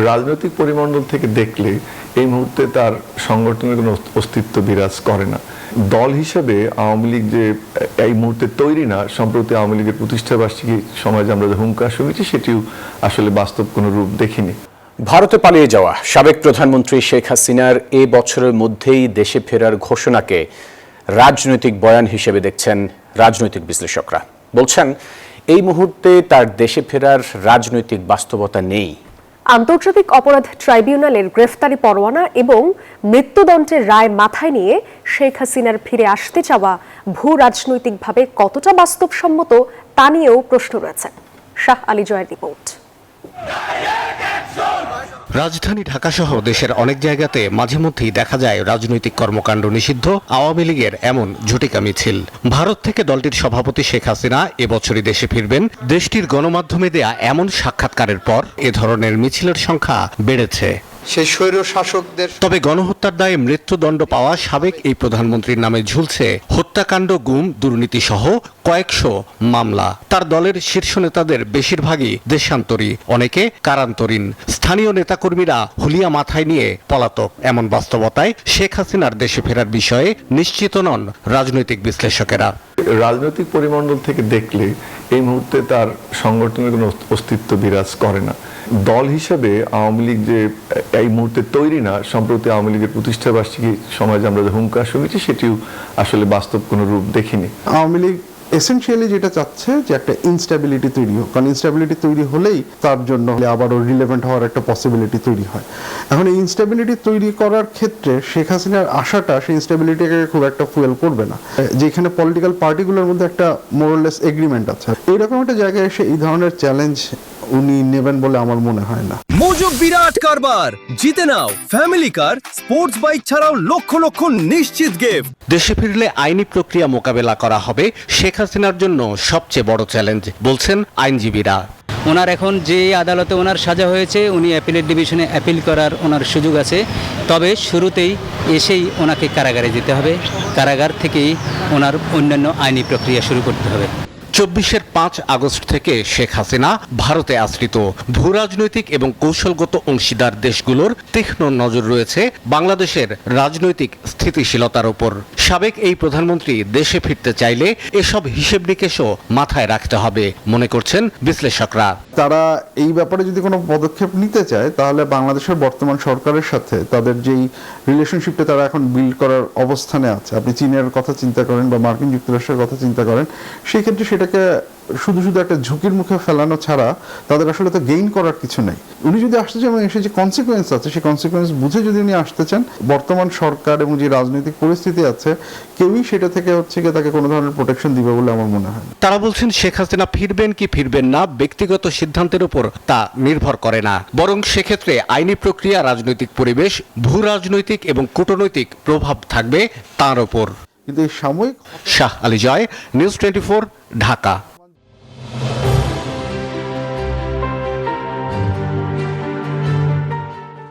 রাজনৈতিক পরিমণ্ডল থেকে দেখলে এই মুহূর্তে তার সংগঠনের কোনো অস্তিত্ব বিরাজ করে না। দল হিসেবে আওয়ামী লীগ যে এই মুহূর্তে তৈরি না, সম্প্রতি আওয়ামী লীগের প্রতিষ্ঠাবার্ষিকী সমাজে আমরা যে হুঙ্কার শুনেছি সেটিও আসলে বাস্তব কোনো রূপ দেখিনি। ভারতে পালিয়ে যাওয়া সাবেক প্রধানমন্ত্রী শেখ হাসিনার এ বছরের মধ্যেই দেশে ফেরার ঘোষণাকে রাজনৈতিক বয়ান হিসেবে দেখছেন রাজনৈতিক বিশ্লেষকরা। বলছেন এই মুহূর্তে তার দেশে ফেরার রাজনৈতিক বাস্তবতা নেই। আন্তর্জাতিক অপরাধ ট্রাইব্যুনালের গ্রেফতারি পরোয়ানা এবং মৃত্যুদণ্ডের রায় মাথায় নিয়ে শেখ হাসিনার ফিরে আসতে চাওয়া ভূ রাজনৈতিকভাবে কতটা বাস্তবসম্মত তা নিয়েও প্রশ্ন রয়েছে। শাহ আলী জয়ের রিপোর্ট। রাজধানী ঢাকাসহ দেশের অনেক জায়গাতে মাঝে মধ্যেই দেখা যায় রাজনৈতিক কর্মকাণ্ড নিষিদ্ধ আওয়ামী লীগের এমন ঝটিকা মিছিল। ভারত থেকে দলটির সভাপতি শেখ হাসিনা এবছরই দেশে ফিরবেন। দেশটির গণমাধ্যমে দেয়া এমন সাক্ষাৎকারের পর এ ধরনের মিছিলের সংখ্যা বেড়েছে। সেই স্বৈর শাসকদের তবে গণহত্যার দায়ে মৃত্যুদণ্ড পাওয়া সাবেক এই প্রধানমন্ত্রীর নামে ঝুলছে হত্যাকাণ্ড, গুম, দুর্নীতি সহ কয়েকশো মামলা। তার দলের শীর্ষ নেতাদের বেশিরভাগই দেশান্তরী, অনেকে কারান্তরীণ। স্থানীয় নেতাকর্মীরা হুলিয়া মাথায় নিয়ে পলাতক। এমন বাস্তবতায় শেখ হাসিনার দেশে ফেরার বিষয়ে নিশ্চিত নন রাজনৈতিক বিশ্লেষকেরা। রাজনৈতিক পরিমণ্ডল থেকে দেখলে এই মুহূর্তে তার সংগঠনের কোনো অস্তিত্ব বিরাজ করে না। দল হিসেবে আওয়ামী লীগ যে এই মুহূর্তে তৈরি না, সম্প্রতি আওয়ামী লীগের প্রতিষ্ঠাবার্ষিকী সমাজে আমরা যে হুঙ্কার শুনেছি সেটিও আসলে বাস্তব কোনো রূপ দেখিনি। আওয়ামী লীগ এসেনশিয়ালি যেটা চাচ্ছে যে একটা ইনস্টেবিলিটি তৈরি হোক, কারণ ইনস্টেবিলিটি তৈরি হলেই তার জন্য আবারও রিলেভেন্ট হওয়ার একটা পসিবিলিটি তৈরি হয়। এখন এই ইনস্টেবিলিটি তৈরি করার ক্ষেত্রে শেখ হাসিনার আশাটা সেই ইনস্টেবিলিটিকে খুব একটা ফুয়েল করবে না, যেখানে পলিটিক্যাল পার্টিগুলোর মধ্যে একটা মোরলেস এগ্রিমেন্ট আছে। এইরকম একটা জায়গায় এসে এই ধরনের চ্যালেঞ্জ উনি নেবেন বলে আমার মনে হয় না। মজুক বিরাট কারবার, জিতে নাও ফ্যামিলি কার, স্পোর্টস বাইক ছাড়াও লক্ষ লক্ষ নিশ্চিত গিফট। দেশে ফিরলে আইনি প্রক্রিয়া মোকাবেলা করা হবে শেখ হাসিনার জন্য সবচেয়ে বড় চ্যালেঞ্জ, বলছেন আইনজীবীরা। ওনার এখন যে আদালতে ওনার সাজা হয়েছে, উনি অ্যাপিলেট ডিভিশনে অ্যাপিল করার ওনার সুযোগ আছে। তবে শুরুতেই এসেই ওনাকে কারাগারে যেতে হবে, কারাগার থেকেই ওনার অন্যান্য আইনি প্রক্রিয়া শুরু করতে হবে। 24-এর 5 আগস্ট থেকে শেখ হাসিনা ভারতে আশ্রিত। ভূরাজনৈতিক এবং কৌশলগত অংশীদার দেশগুলোর তীক্ষ্ণ নজর রয়েছে বাংলাদেশের রাজনৈতিক স্থিতিশীলতার উপর। সাবেক এই প্রধানমন্ত্রী দেশে ফিরতে চাইলে এসব হিসেব নিকেশও মাথায় রাখতে হবে মনে করছেন বিশ্লেষকরা। তারা এই ব্যাপারে যদি কোনো পদক্ষেপ নিতে চায় তাহলে বাংলাদেশের বর্তমান সরকারের সাথে তাদের যেই রিলেশনশিপটা তারা এখন বিল্ড করার অবস্থানে আছে, আপনি চীনের কথা চিন্তা করেন বা মার্কিন যুক্তরাষ্ট্রের কথা চিন্তা করেন, সেই ক্ষেত্রে সেটাকে শুধু শুধু একটা ঝুঁকির মুখে ফেলানো ছাড়া তাদের আসলে তো গেইন করার কিছু নেই। উনি যদি আসতে চান এবং এসে যে কনসিকুয়েন্স আছে সেই কনসিকুয়েন্স বুঝে যদি উনি আসতে চান, বর্তমান সরকার এবং যে রাজনৈতিক পরিস্থিতি আছে কেউই সেটা থেকে তাকে কোনো ধরনের প্রোটেকশন দিবে বলে আমার মনে হয়। তারা বলছেন শেখ হাসিনা ফিরবেন কি ফিরবেন না ব্যক্তিগত সিদ্ধান্তের উপর তা নির্ভর করে না, বরং সেক্ষেত্রে আইনি প্রক্রিয়া, রাজনৈতিক পরিবেশ, ভূ রাজনৈতিক এবং কূটনৈতিক প্রভাব থাকবে তার উপর। কিন্তু এই সাময়িক। শাহ আলী জয়, নিউজ 24, ঢাকা।